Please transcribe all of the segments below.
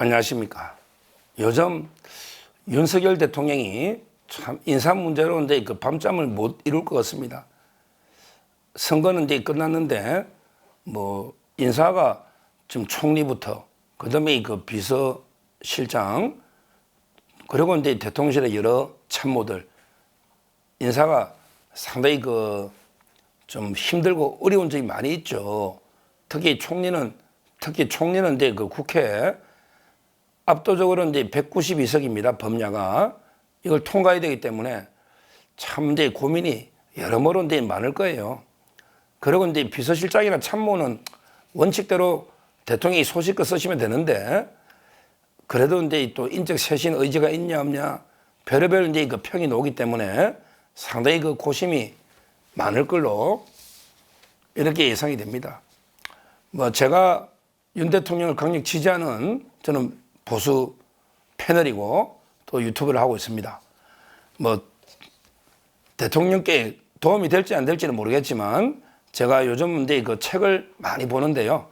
안녕하십니까. 요즘 윤석열 대통령이 참 인사 문제로 이제 그 밤잠을 못 이룰 것 같습니다. 선거는 이제 끝났는데 뭐 인사가 지금 총리부터 그다음에 그 비서실장 그리고 이제 대통령실의 여러 참모들 인사가 상당히 그 좀 힘들고 어려운 점이 많이 있죠. 특히 총리는 이제 그 국회 압도적으로 이제 192석입니다. 범야가 이걸 통과해야 되기 때문에 참 이제 고민이 여러모로 이제 많을 거예요. 그리고 이제 비서실장이나 참모는 원칙대로 대통령이 소식껏 쓰시면 되는데 그래도 이제 또 인적 쇄신 의지가 있냐 없냐 별의별 이제 그 평이 나오기 때문에 상당히 그 고심이 많을 걸로 이렇게 예상이 됩니다. 뭐 제가 윤 대통령을 강력 지지하는 저는 보수 패널이고 또 유튜브를 하고 있습니다. 뭐 대통령께 도움이 될지 안 될지는 모르겠지만 제가 요즘 이제 그 책을 많이 보는데요.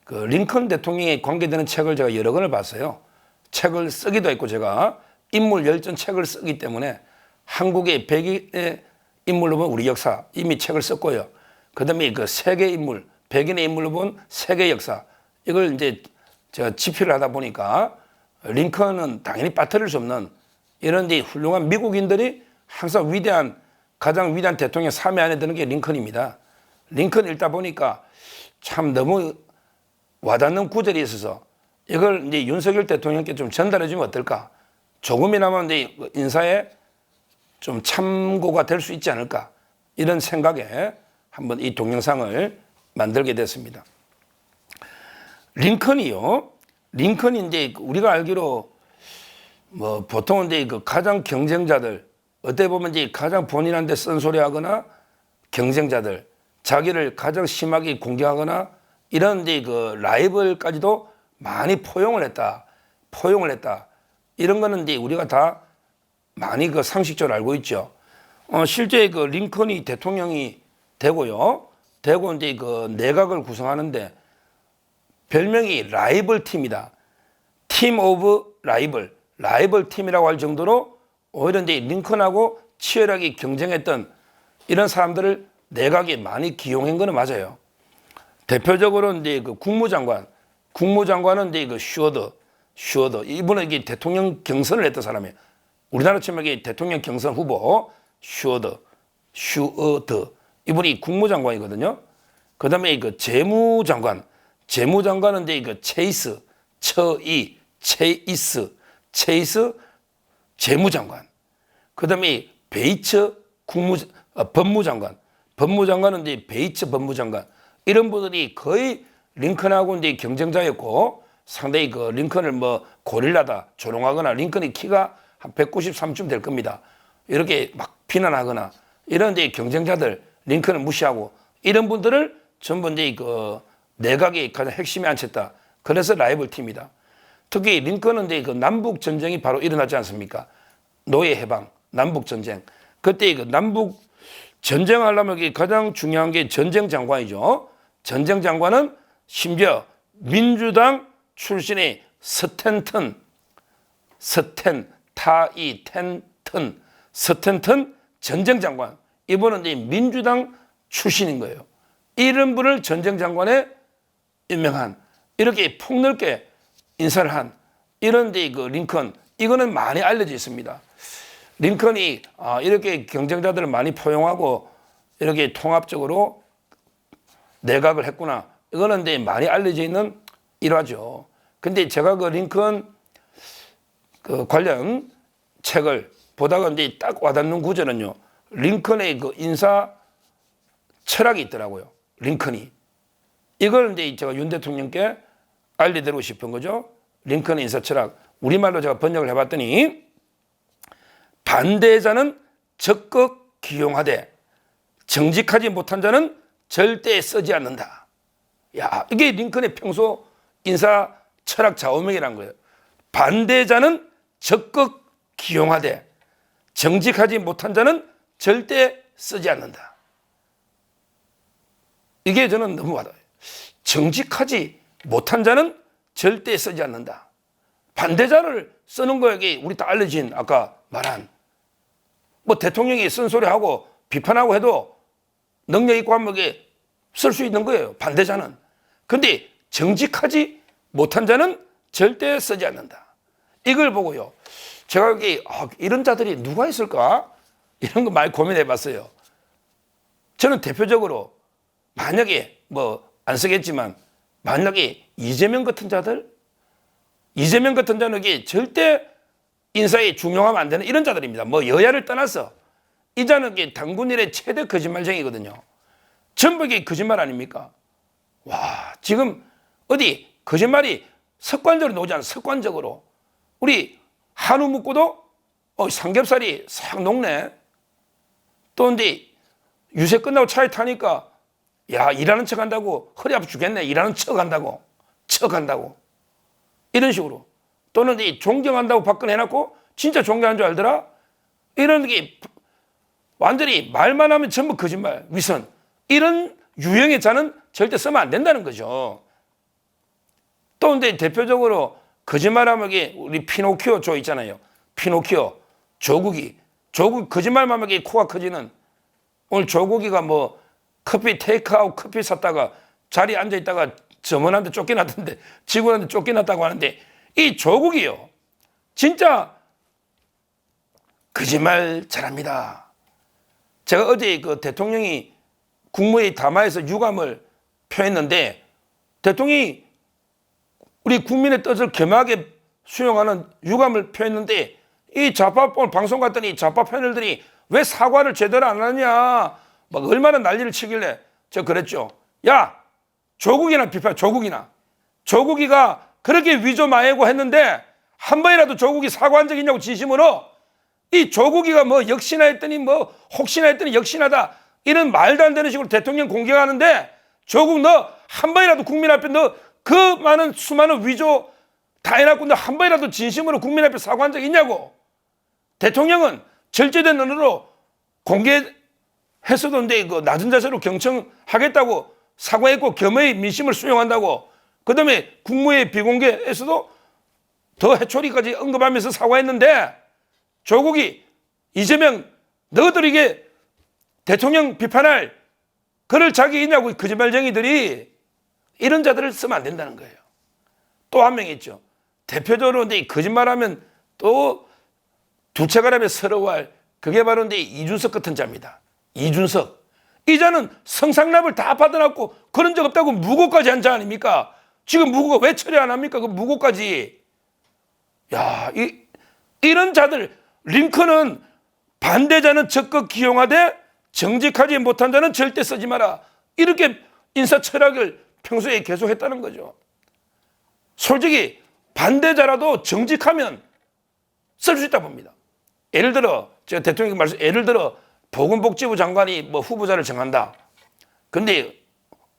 그 링컨 대통령에 관계되는 책을 제가 여러 권을 봤어요. 책을 쓰기도 했고 제가 인물 열전 책을 쓰기 때문에 한국의 100인의 인물로 본 우리 역사 이미 책을 썼고요. 그다음에 그 세계 인물 100인의 인물로 본 세계 역사 이걸 이제 제가 집필을 하다 보니까 링컨은 당연히 빠뜨릴 수 없는 이런 이제 훌륭한 미국인들이 항상 가장 위대한 대통령 3위 안에 드는 게 링컨입니다. 링컨 읽다 보니까 참 너무 와닿는 구절이 있어서 이걸 이제 윤석열 대통령께 좀 전달해 주면 어떨까? 조금이나마 이제 인사에 좀 참고가 될 수 있지 않을까? 이런 생각에 한번 이 동영상을 만들게 됐습니다. 링컨이 이제 우리가 알기로 뭐 보통은 이제 그 가장 경쟁자들 어떻게 보면 이제 가장 본인한테 쓴소리하거나 경쟁자들 자기를 가장 심하게 공격하거나 이런 이제 그 라이벌까지도 많이 포용을 했다. 이런 거는 이제 우리가 다 많이 그 상식적으로 알고 있죠. 실제 그 링컨이 대통령이 되고 이제 그 내각을 구성하는데 별명이 라이벌 팀이다. 팀 오브 라이벌 팀이라고 할 정도로 오히려 이제 링컨하고 치열하게 경쟁했던 이런 사람들을 내각에 많이 기용한 거는 맞아요. 대표적으로 이제 그 국무장관은 이제 그 슈어더 이분은 이게 대통령 경선을 했던 사람이에요. 우리나라 치면 대통령 경선 후보 슈어더 이분이 국무장관이거든요. 그다음에 그 재무장관은 이제 그 체이스 재무장관. 그다음에 베이츠 법무장관은 이제 베이츠 법무장관. 이런 분들이 거의 링컨하고 이제 경쟁자였고 상당히 그 링컨을 뭐 고릴라다 조롱하거나 링컨의 키가 한 193쯤 될 겁니다. 이렇게 막 비난하거나 이런 이제 경쟁자들 링컨을 무시하고 이런 분들을 전부 이제 그 내각의 가장 핵심에 앉혔다. 그래서 라이벌 팀이다. 특히 링컨은 이제 그 남북 전쟁이 바로 일어나지 않습니까? 노예 해방, 남북 전쟁. 그때 그 남북 전쟁하려면 가장 중요한 게 전쟁 장관이죠. 전쟁 장관은 심지어 민주당 출신의 스탠턴 전쟁 장관. 이분은 이제 민주당 출신인 거예요. 이런 분을 전쟁 장관에 임명한 이렇게 폭넓게 인사를 한 이런 데 그 링컨 이거는 많이 알려져 있습니다. 링컨이 이렇게 경쟁자들을 많이 포용하고 이렇게 통합적으로 내각을 했구나. 이거는 이제 많이 알려져 있는 일화죠. 근데 제가 그 링컨 그 관련 책을 보다가 이제 딱 와닿는 구절은요. 링컨의 그 인사 철학이 있더라고요. 링컨이. 이걸 이제 제가 윤 대통령께 알려드리고 싶은 거죠. 링컨의 인사 철학. 우리말로 제가 번역을 해봤더니 반대자는 적극 기용하되 정직하지 못한 자는 절대 쓰지 않는다. 야, 이게 링컨의 평소 인사 철학 좌우명이라는 거예요. 반대자는 적극 기용하되 정직하지 못한 자는 절대 쓰지 않는다. 이게 저는 너무 와닿아요. 정직하지 못한 자는 절대 쓰지 않는다. 반대자를 쓰는 거에 우리 다 알려진 아까 말한 뭐 대통령이 쓴소리하고 비판하고 해도 능력 있고 하면 쓸 수 있는 거예요. 반대자는. 근데 정직하지 못한 자는 절대 쓰지 않는다. 이걸 보고요. 제가 여기 이런 자들이 누가 있을까? 이런 거 많이 고민해 봤어요. 저는 대표적으로 만약에 뭐 안 쓰겠지만 만약에 이재명 같은 자들, 이재명 같은 자는 절대 인사에 중용하면 안 되는 이런 자들입니다. 뭐 여야를 떠나서 이 자는 당군 일의 최대 거짓말쟁이거든요. 전부 거짓말 아닙니까? 와, 지금 어디 거짓말이 습관적으로 나오지 않아. 습관적으로. 우리 한우 먹고도 삼겹살이 싹 녹네. 또 근데 유세 끝나고 차에 타니까 야, 일하는 척 한다고 허리 아파 죽겠네. 일하는 척 한다고. 이런 식으로. 또는 존경한다고 박근혜 해놓고 진짜 존경하는 줄 알더라? 이런 게 완전히 말만 하면 전부 거짓말, 위선. 이런 유형의 자는 절대 쓰면 안 된다는 거죠. 또 근데 대표적으로 거짓말하면 우리 피노키오 조 있잖아요. 피노키오, 조국이 거짓말만 하면 코가 커지는 오늘 조국이가 뭐 커피 테이크아웃 커피 샀다가 자리에 앉아있다가 점원한테 쫓겨났던데 직원한테 쫓겨났다고 하는데 이 조국이요. 진짜 거짓말 잘합니다. 제가 어제 그 대통령이 국무회의 담화에서 유감을 표했는데 대통령이 우리 국민의 뜻을 겸하게 수용하는 유감을 표했는데 이 좌파 방송 갔더니 좌파 패널들이 왜 사과를 제대로 안 하냐 막 얼마나 난리를 치길래 저 그랬죠. 야, 조국이나 비판, 조국이가 그렇게 위조마해고 했는데 한 번이라도 조국이 사과한 적 있냐고 진심으로. 이 조국이가 뭐 역시나 했더니 뭐 혹시나 했더니 역시나다 이런 말도 안 되는 식으로 대통령 공격하는데 조국 너 한 번이라도 국민 앞에 너 그 많은 수많은 위조 다 해놨고 너 한 번이라도 진심으로 국민 앞에 사과한 적 있냐고. 대통령은 절제된 언어로 공개했어도 그 낮은 자세로 경청하겠다고 사과했고 겸허히 민심을 수용한다고. 그 다음에 국무회의 비공개에서도 더 해초리까지 언급하면서 사과했는데 조국이 이재명 너희들 대통령 비판할 그럴 자격이 있냐고. 거짓말쟁이들이 이런 자들을 쓰면 안 된다는 거예요. 또 한 명 있죠. 대표적으로 근데 거짓말하면 또 두채가람에 서러워할 그게 바로 근데 이준석 같은 자입니다. 이준석. 이 자는 성상납을 다 받아놨고 그런 적 없다고 무고까지 한 자 아닙니까? 지금 무고가 왜 처리 안 합니까? 그 무고까지. 야, 이런 자들 링컨은 반대자는 적극 기용하되 정직하지 못한 자는 절대 쓰지 마라. 이렇게 인사 철학을 평소에 계속 했다는 거죠. 솔직히 반대자라도 정직하면 쓸 수 있다 봅니다. 예를 들어 제가 대통령 말씀 예를 들어 보건복지부 장관이 뭐 후보자를 정한다. 근데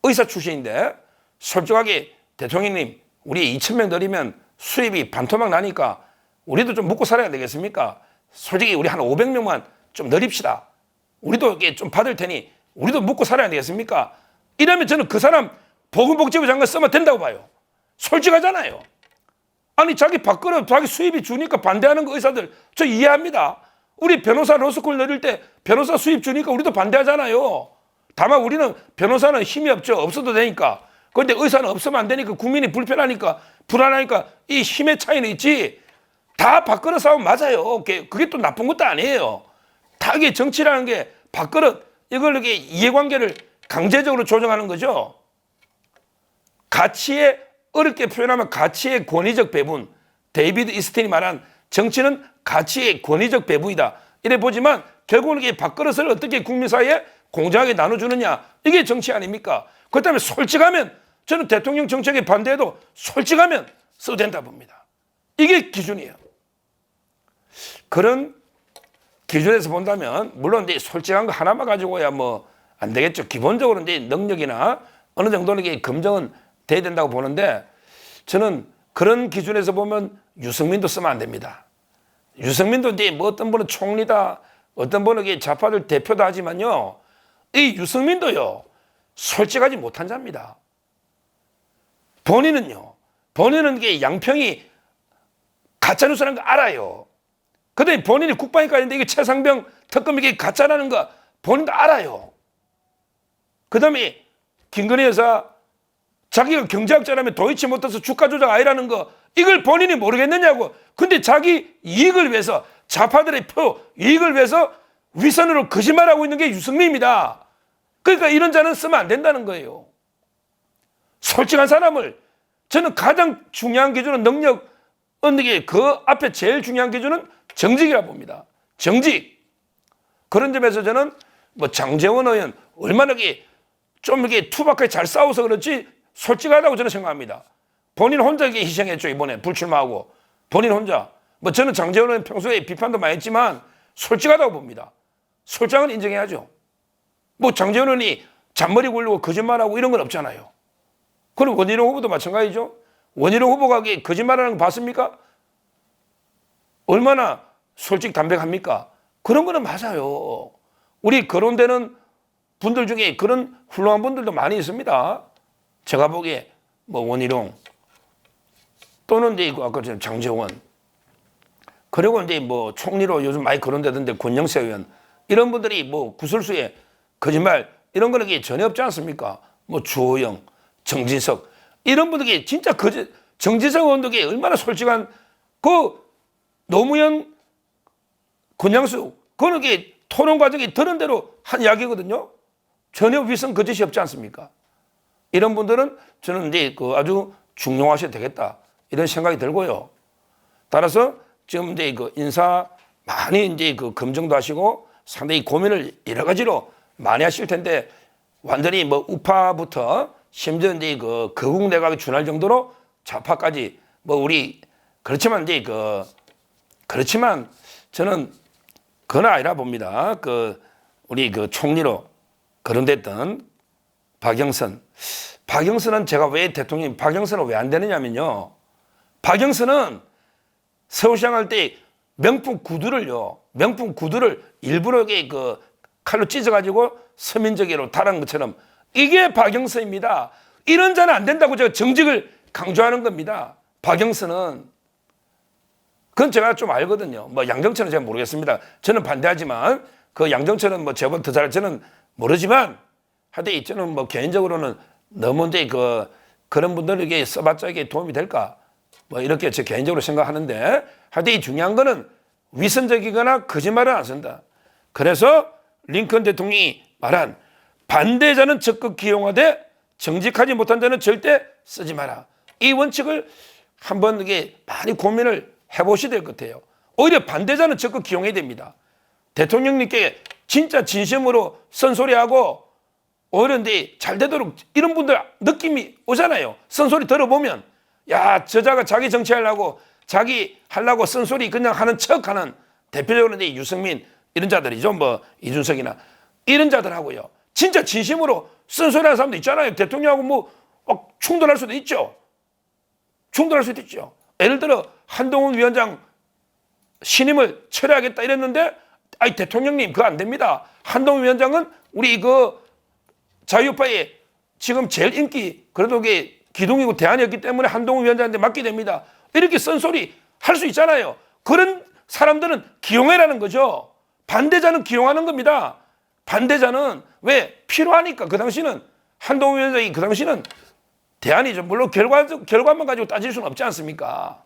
의사 출신인데 솔직하게 대통령님 우리 2,000명 늘리면 수입이 반토막 나니까 우리도 좀 먹고 살아야 되겠습니까? 솔직히 우리 한 500명만 좀 늘립시다. 우리도 이게 좀 받을 테니 우리도 먹고 살아야 되겠습니까? 이러면 저는 그 사람 보건복지부 장관 쓰면 된다고 봐요. 솔직하잖아요. 아니 자기 밥그릇 자기 수입이 주니까 반대하는 그 의사들 저 이해합니다. 우리 변호사 로스쿨 늘릴 때 변호사 수입 주니까 우리도 반대하잖아요. 다만 우리는 변호사는 힘이 없죠. 없어도 되니까. 그런데 의사는 없으면 안 되니까 국민이 불편하니까 불안하니까 이 힘의 차이는 있지. 다 밥그릇 싸움 맞아요. 그게 또 나쁜 것도 아니에요. 다 이게 정치라는 게 밥그릇 이걸 이렇게 이해관계를 강제적으로 조정하는 거죠. 가치의 어렵게 표현하면 가치의 권위적 배분. 데이비드 이스틴이 말한 정치는 가치의 권위적 배분이다. 이래 보지만 결국은 이게 밥그릇을 어떻게 국민 사이에 공정하게 나눠주느냐. 이게 정치 아닙니까? 그렇다면 솔직하면 저는 대통령 정책에 반대해도 솔직하면 써도 된다 봅니다. 이게 기준이에요. 그런 기준에서 본다면 물론 이제 솔직한 거 하나만 가지고야 뭐 안 되겠죠. 기본적으로 이제 능력이나 어느 정도는 이게 검증은 돼야 된다고 보는데 저는 그런 기준에서 보면 유승민도 쓰면 안 됩니다. 유승민도 이제 뭐 어떤 분은 총리다, 어떤 분은 이게 좌파들 대표다 하지만요, 이 유승민도요 솔직하지 못한 자입니다. 본인은 이게 양평이 가짜뉴스라는 거 알아요. 그다음에 본인이 국방위까지인데 이게 최상병 특검 이게 가짜라는 거 본인도 알아요. 그다음에 김건희 여사 자기가 경제학자라면 도이치모터스 주가 조작 아니라는 거 이걸 본인이 모르겠느냐고. 근데 자기 이익을 위해서 좌파들의 표 이익을 위해서 위선으로 거짓말하고 있는 게 유승민입니다. 그러니까 이런 자는 쓰면 안 된다는 거예요. 솔직한 사람을 저는 가장 중요한 기준은 능력 얻는 게 그 앞에 제일 중요한 기준은 정직이라고 봅니다. 정직. 그런 점에서 저는 뭐 장제원 의원 얼마나 좀 이렇게 투박하게 잘 싸워서 그렇지 솔직하다고 저는 생각합니다. 본인 혼자 희생했죠. 이번에 불출마하고 본인 혼자. 뭐 저는 장제원 의원 평소에 비판도 많이 했지만 솔직하다고 봅니다. 솔직한 건 인정해야죠. 뭐 장제원 의원이 잔머리 굴리고 거짓말하고 이런 건 없잖아요. 그럼 원희룡 후보도 마찬가지죠. 원희룡 후보가 거짓말하는 거 봤습니까? 얼마나 솔직 담백합니까? 그런 거는 맞아요. 우리 거론되는 분들 중에 그런 훌륭한 분들도 많이 있습니다. 제가 보기에 뭐 원희룡 또는 이제 아까 장제원 그리고 이제 뭐 총리로 요즘 많이 거론되던데 권영세 의원 이런 분들이 뭐 구설수에 거짓말 이런 거는 전혀 없지 않습니까? 뭐 주호영, 정진석 이런 분들이 진짜 정진석 의원도 얼마나 솔직한 그 노무현, 권양수 그거는 토론 과정에 들은 대로 한 이야기거든요. 전혀 위선 거짓이 없지 않습니까? 이런 분들은 저는 이제 아주 중용하셔도 되겠다 이런 생각이 들고요. 따라서 지금 이제 인사 많이 이제 검증도 하시고 상당히 고민을 여러 가지로 많이 하실 텐데 완전히 뭐 우파부터 심지어 이제 거국 내각에 준할 정도로 좌파까지 뭐 우리 그렇지만 이제 그렇지만 저는 그건 아니라 봅니다. 우리 총리로 거론됐던 박영선은 제가 왜 대통령 박영선은 왜 안 되느냐면요. 박영선은 서울시장 할 때 명품 구두를 일부러 칼로 찢어가지고 서민적으로 달한 것처럼 이게 박영선입니다. 이런 자는 안 된다고 제가 정직을 강조하는 겁니다. 박영선은 그건 제가 좀 알거든요. 뭐 양정철은 제가 모르겠습니다. 저는 반대하지만 그 양정철은 뭐 저보다 더 잘 저는 모르지만 하여튼 저는 뭐 개인적으로는 너무 이제 그런 분들에게 써봤자 이게 도움이 될까 뭐 이렇게 제 개인적으로 생각하는데 하여튼 이 중요한 거는 위선적이거나 거짓말은 안 쓴다. 그래서 링컨 대통령이 말한 반대자는 적극 기용하되 정직하지 못한 자는 절대 쓰지 마라. 이 원칙을 한번 이게 많이 고민을 해보셔야 될 것 같아요. 오히려 반대자는 적극 기용해야 됩니다. 대통령님께 진짜 진심으로 쓴소리하고 오히려 잘 되도록 이런 분들 느낌이 오잖아요. 쓴소리 들어보면 야 저자가 자기 정치하려고 자기 하려고 쓴소리 그냥 하는 척하는 대표적으로 이제 유승민 이런 자들이죠. 뭐 이준석이나 이런 자들하고요. 진짜 진심으로 쓴소리하는 사람도 있잖아요. 대통령하고 뭐 충돌할 수도 있죠. 예를 들어 한동훈 위원장 신임을 철회하겠다 이랬는데 대통령님 그거 안 됩니다. 한동훈 위원장은 우리 자유파의 지금 제일 인기 그래도 기둥이고 대안이었기 때문에 한동훈 위원장한테 맡게 됩니다. 이렇게 쓴소리 할 수 있잖아요. 그런 사람들은 기용해라는 거죠. 반대자는 기용하는 겁니다. 반대자는 왜 필요하니까 그 당시는 한동훈 위원장이 그 당시는 대안이죠. 물론 결과만 가지고 따질 수는 없지 않습니까?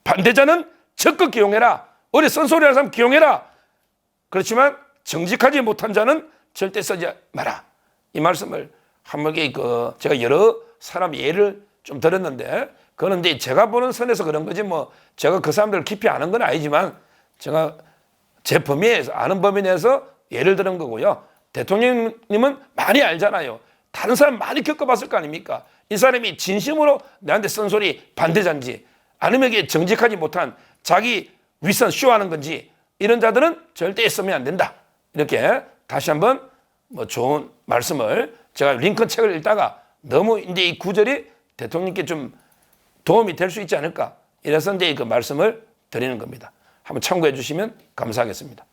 반대자는 적극 기용해라. 어디 쓴소리하는 사람 기용해라. 그렇지만 정직하지 못한 자는 절대 쓰지 마라. 이 말씀을 한번 제가 여러 사람 예를 좀 들었는데 그거는 이제 제가 보는 선에서 그런 거지 뭐 제가 그 사람들을 깊이 아는 건 아니지만 제가 제 범위에서 아는 범위 내에서 예를 들은 거고요. 대통령님은 많이 알잖아요. 다른 사람 많이 겪어봤을 거 아닙니까? 이 사람이 진심으로 나한테 쓴소리 반대자인지 아니면 이게 정직하지 못한 자기 윗선 쇼하는 건지 이런 자들은 절대 쓰면 안 된다. 이렇게 다시 한번 뭐 좋은 말씀을 제가 링컨 책을 읽다가 너무 이제 이 구절이 대통령께 좀 도움이 될 수 있지 않을까. 이래서 이제 그 말씀을 드리는 겁니다. 한번 참고해 주시면 감사하겠습니다.